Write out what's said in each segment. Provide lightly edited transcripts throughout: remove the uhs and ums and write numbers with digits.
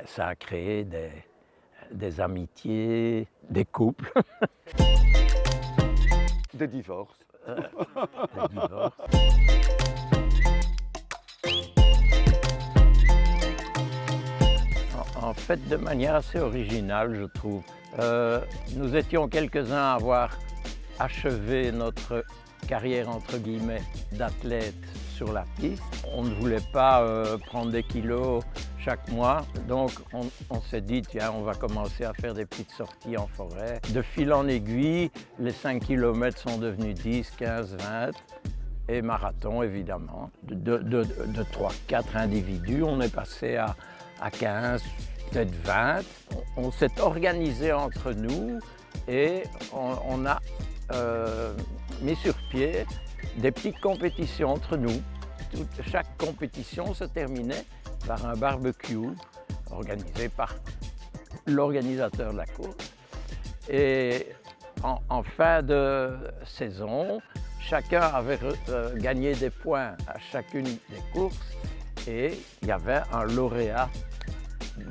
ça a créé des amitiés, des couples, Des divorces. des divorces. En fait, de manière assez originale, je trouve. Nous étions quelques-uns à avoir achevé notre carrière, entre guillemets, d'athlète sur la piste. On ne voulait pas prendre des kilos chaque mois, donc on s'est dit, tiens, on va commencer à faire des petites sorties en forêt. De fil en aiguille, les 5 km sont devenus 10, 15, 20. Et marathon, évidemment. De 3-4 individus, on est passé à 15, peut-être 20. On s'est organisé entre nous et on a mis sur pied des petites compétitions entre nous. Chaque compétition se terminait par un barbecue organisé par l'organisateur de la course. Et en fin de saison, chacun avait gagné des points à chacune des courses et il y avait un lauréat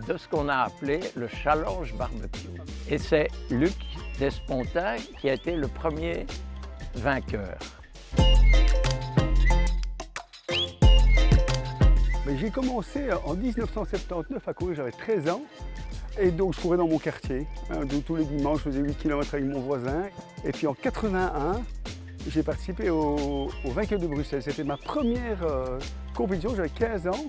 de ce qu'on a appelé le challenge barbecue. Et c'est Luc Despontin qui a été le premier vainqueur. Mais j'ai commencé en 1979 à courir, j'avais 13 ans. Et donc je courais dans mon quartier. Donc, tous les dimanches, je faisais 8 km avec mon voisin. Et puis en 81, j'ai participé au vainqueur de Bruxelles. C'était ma première compétition, j'avais 15 ans.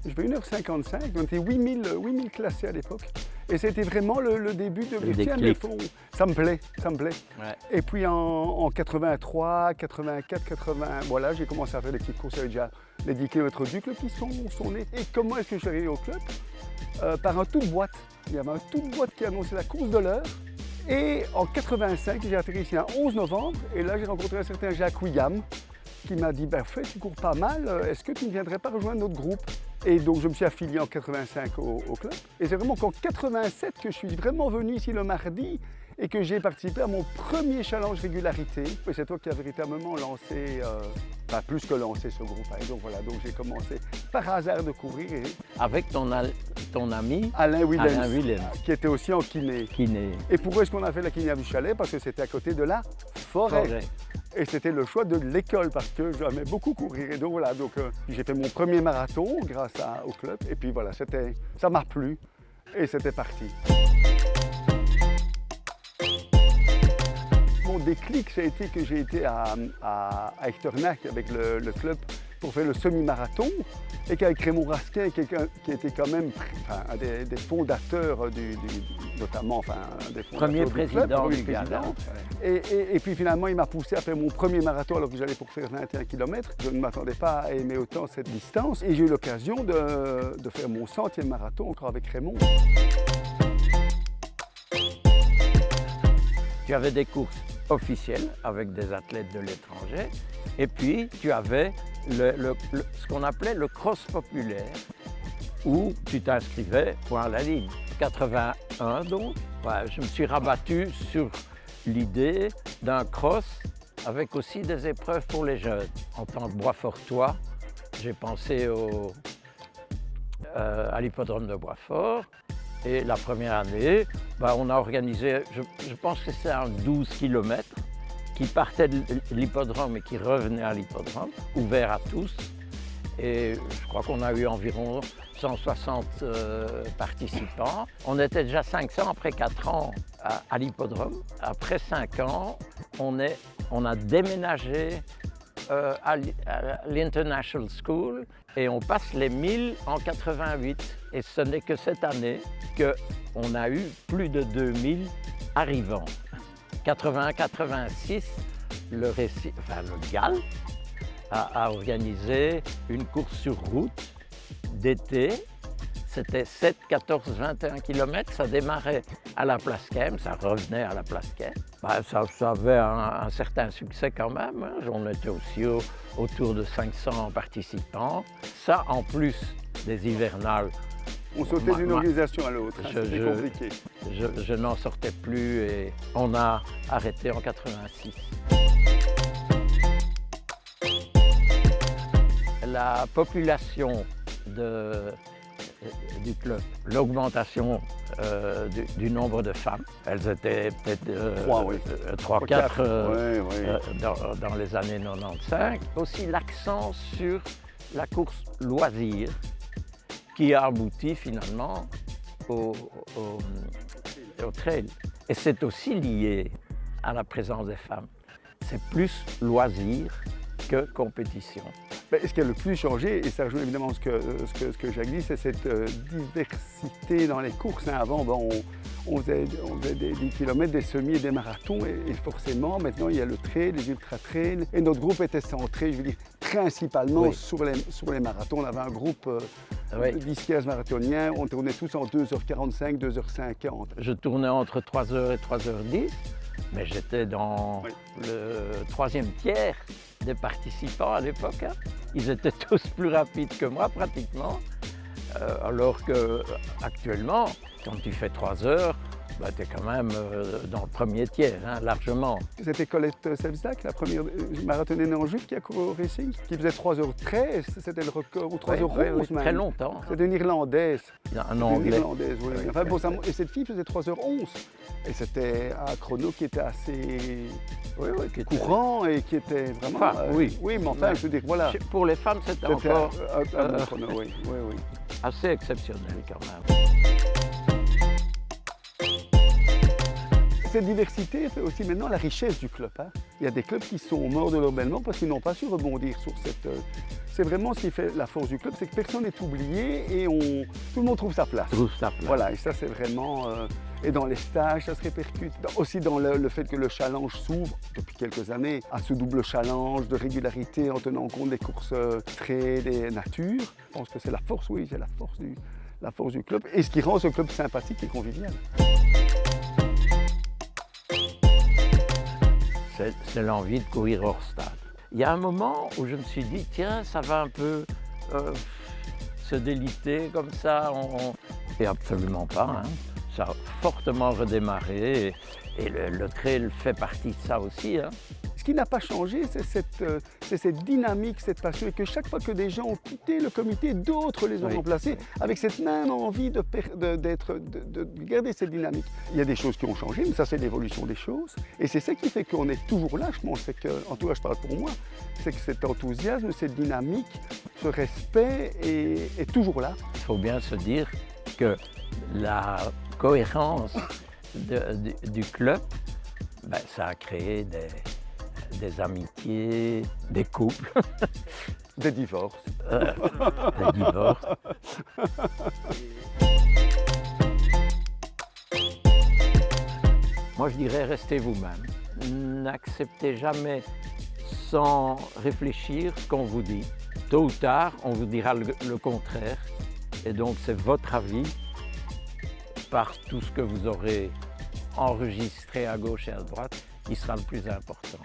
Je fais 1h55, on était 8000 classés à l'époque. Et c'était vraiment le début de me dire, tiens, mais ça me plaît. Ouais. Et puis en 83, 84, 80, voilà, j'ai commencé à faire des petites courses avec déjà les 10 km du club qui sont nés. Et comment est-ce que je suis arrivé au club? Par un tout-boîte. Il y avait un tout-boîte qui annonçait la course de l'heure. Et en 85, j'ai atterri ici le 11 novembre. Et là, j'ai rencontré un certain Jacques William qui m'a dit, ben, Fred, tu cours pas mal, est-ce que tu ne viendrais pas rejoindre notre groupe? Et donc, je me suis affilié en 85 au club. Et c'est vraiment qu'en 87 que je suis vraiment venu ici le mardi et que j'ai participé à mon premier challenge régularité. Et c'est toi qui as véritablement lancé, enfin plus que lancé ce groupe. Et donc voilà, donc j'ai commencé par hasard de courir. Avec ton ami Alain Willems, Alain Willems, qui était aussi en kiné. Et pourquoi est-ce qu'on a fait la kiné à Vuchalet? Parce que c'était à côté de la forêt. Et c'était le choix de l'école parce que j'aimais beaucoup courir. Et donc voilà, donc, j'ai fait mon premier marathon grâce au club. Et puis voilà, ça m'a plu et c'était parti. Mon déclic, ça a été que j'ai été à Echternach avec le club pour faire le semi-marathon et qu'avec Raymond Rasquin, quelqu'un qui était quand même un des fondateurs notamment des fondateurs premier du président club, du Gala. Et puis finalement, il m'a poussé à faire mon premier marathon alors que j'allais pour faire 21 km. Je ne m'attendais pas à aimer autant cette distance et j'ai eu l'occasion de faire mon 100e marathon encore avec Raymond. Tu avais des courses officielles avec des athlètes de l'étranger et puis tu avais ce qu'on appelait le cross populaire où tu t'inscrivais point à la ligne. 81 donc, je me suis rabattu sur l'idée d'un cross avec aussi des épreuves pour les jeunes. En tant que Boisfortois, j'ai pensé à l'hippodrome de Boisfort. Et la première année, on a organisé, je pense que c'est un 12 km qui partait de l'hippodrome et qui revenait à l'hippodrome, ouvert à tous. Et je crois qu'on a eu environ 160 participants. On était déjà 500 après 4 ans à l'hippodrome. Après 5 ans, on a déménagé à l'International School et on passe les 1000 en 88. Et ce n'est que cette année qu'on a eu plus de 2000 arrivants. 81-86, le GAL a organisé une course sur route d'été. C'était 7, 14, 21 km. Ça démarrait à la Place Kempf, ça revenait à la Place Kempf. Ça avait un certain succès quand même. On était aussi autour de 500 participants. Ça, en plus des hivernales. On sautait d'une organisation à l'autre, c'était compliqué. Je n'en sortais plus et on a arrêté en 86. La population du club. L'augmentation du nombre de femmes, elles étaient peut-être 3, 4 dans les années 95. Aussi l'accent sur la course loisir qui a abouti finalement au trail. Et c'est aussi lié à la présence des femmes. C'est plus loisir que compétition. Mais ce qui a le plus changé, et ça rejoint évidemment ce que Jacques dit, c'est cette diversité dans les courses. Avant, on faisait des kilomètres, des semis et des marathons, et forcément, maintenant, il y a le trail, les ultra-trails. Et notre groupe était centré, je veux dire, principalement sur les marathons. On avait un groupe de 10-15 marathoniens, on tournait tous en 2h45, 2h50. Je tournais entre 3h et 3h10, mais j'étais dans le 3e tiers des participants à l'époque. Ils étaient tous plus rapides que moi pratiquement, alors qu'actuellement, quand tu fais 3 heures, tu es quand même dans le 1er tiers, largement. C'était Colette Sevzak, la première marathonienne en jupe qui a couru au racing, qui faisait 3h13, c'était le record, ou 3h11 même. Très longtemps. C'était une Irlandaise. Un Anglais. Une Irlandaise, oui. Enfin, et cette fille faisait 3h11. Et c'était un chrono qui était assez courant et qui était vraiment... oui, mais enfin, je veux dire, voilà. Pour les femmes, c'était encore un bon chrono, oui. assez exceptionnel quand même. Cette diversité fait aussi maintenant la richesse du club. Il y a des clubs qui sont morts de leur bellement parce qu'ils n'ont pas su rebondir sur cette... C'est vraiment ce qui fait la force du club, c'est que personne n'est oublié et tout le monde trouve sa place. Voilà, et ça c'est vraiment... Et dans les stages, ça se répercute. Aussi dans le fait que le challenge s'ouvre depuis quelques années à ce double challenge de régularité en tenant compte des courses trail et nature. Je pense que c'est la force, c'est la force du club. Et ce qui rend ce club sympathique et convivial. C'est l'envie de courir hors stade. Il y a un moment où je me suis dit, tiens, ça va un peu se déliter comme ça. Et absolument pas. Ça a fortement redémarré et le trail fait partie de ça aussi. Ce qui n'a pas changé, c'est cette dynamique, cette passion, et que chaque fois que des gens ont quitté le comité, d'autres les ont remplacés avec cette même envie de garder cette dynamique. Il y a des choses qui ont changé, mais ça c'est l'évolution des choses. Et c'est ça qui fait qu'on est toujours là, je pense, en tout cas je parle pour moi, c'est que cet enthousiasme, cette dynamique, ce respect est toujours là. Il faut bien se dire que la cohérence du club, ça a créé des amitiés, des couples. Des divorces. Des divorces. Moi, je dirais, restez vous-même. N'acceptez jamais sans réfléchir ce qu'on vous dit. Tôt ou tard, on vous dira le contraire. Et donc, c'est votre avis par tout ce que vous aurez enregistré à gauche et à droite qui sera le plus important.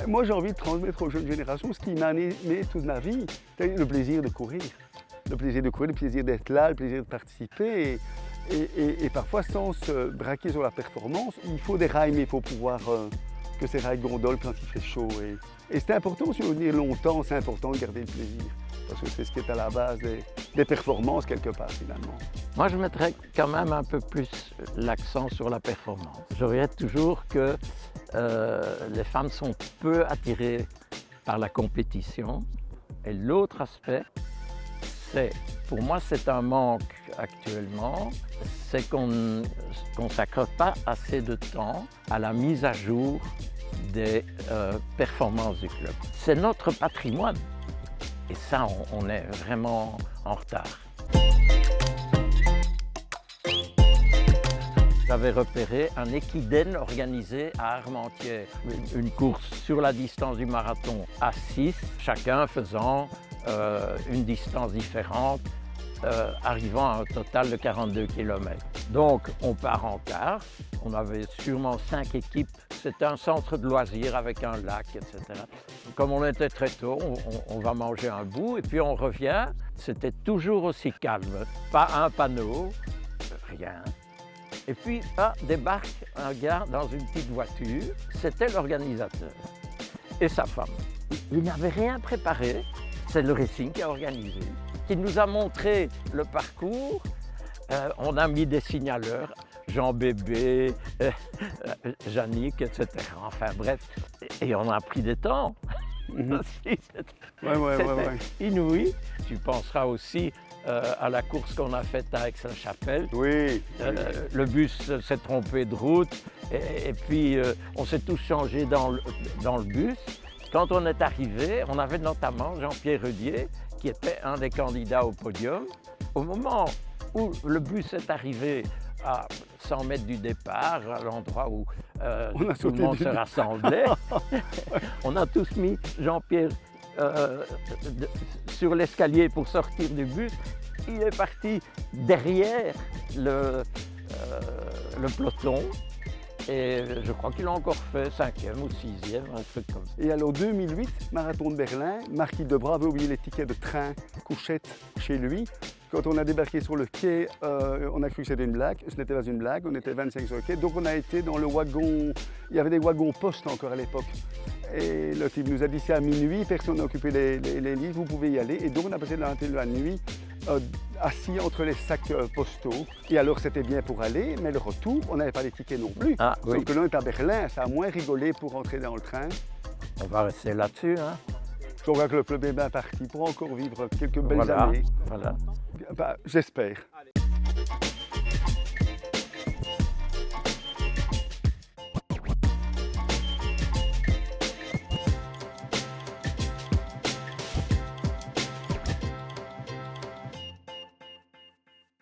Moi, j'ai envie de transmettre aux jeunes générations ce qui m'a animé toute ma vie, c'est le plaisir de courir. Le plaisir de courir, le plaisir d'être là, le plaisir de participer. Et parfois, sans se braquer sur la performance, il faut des rails, mais il faut pouvoir que ces rails gondolent quand il fait chaud. Et c'est important, si on veut venir longtemps, c'est important de garder le plaisir. Parce que c'est ce qui est à la base des performances, quelque part, finalement. Moi, je mettrais quand même un peu plus l'accent sur la performance. Je regrette toujours que les femmes sont peu attirées par la compétition. Et l'autre aspect, pour moi, c'est un manque actuellement, c'est qu'on ne consacre pas assez de temps à la mise à jour des performances du club. C'est notre patrimoine. Et ça, on est vraiment en retard. J'avais repéré un équidène organisé à Armentières. Une course sur la distance du marathon à 6, chacun faisant une distance différente, arrivant à un total de 42 km. Donc, on part en quart. On avait sûrement 5 équipes. C'était un centre de loisirs avec un lac, etc. Comme on était très tôt, on va manger un bout et puis on revient. C'était toujours aussi calme. Pas un panneau, rien. Et puis, débarque un gars dans une petite voiture. C'était l'organisateur et sa femme. Il n'avait rien préparé. C'est le racing qui a organisé. qui nous a montré le parcours. On a mis des signaleurs, Jean Bébé, Jannick, etc. Enfin bref, et on a pris des temps. C'était inouï. Tu penseras aussi à la course qu'on a faite à Aix-la-Chapelle. Oui. Le bus s'est trompé de route et puis on s'est tous changés dans le bus. Quand on est arrivé, on avait notamment Jean-Pierre Rudier qui était un des candidats au podium. Au moment où le bus est arrivé à 100 mètres du départ, à l'endroit où tout le monde se rassemblait, on a tous mis Jean-Pierre sur l'escalier pour sortir du bus. Il est parti derrière le peloton et je crois qu'il a encore fait 5e ou 6e, un truc comme ça. Et alors 2008, marathon de Berlin, Marquis Debras avait oublié les tickets de train couchette chez lui. Quand on a débarqué sur le quai, on a cru que c'était une blague. Ce n'était pas une blague, on était 25 sur le quai. Donc on a été dans le wagon, il y avait des wagons poste encore à l'époque. Et le type nous a dit c'est à minuit, personne n'a occupé les livres, vous pouvez y aller. Et donc on a passé la nuit assis entre les sacs postaux. Et alors c'était bien pour aller, mais le retour, on n'avait pas les tickets non plus. Ah, Sauf oui. que là on est à Berlin, ça a moins rigolé pour entrer dans le train. On va rester là-dessus, hein. Je crois que le club est bien parti pour encore vivre quelques belles Voilà, années. voilà. Bah, j'espère.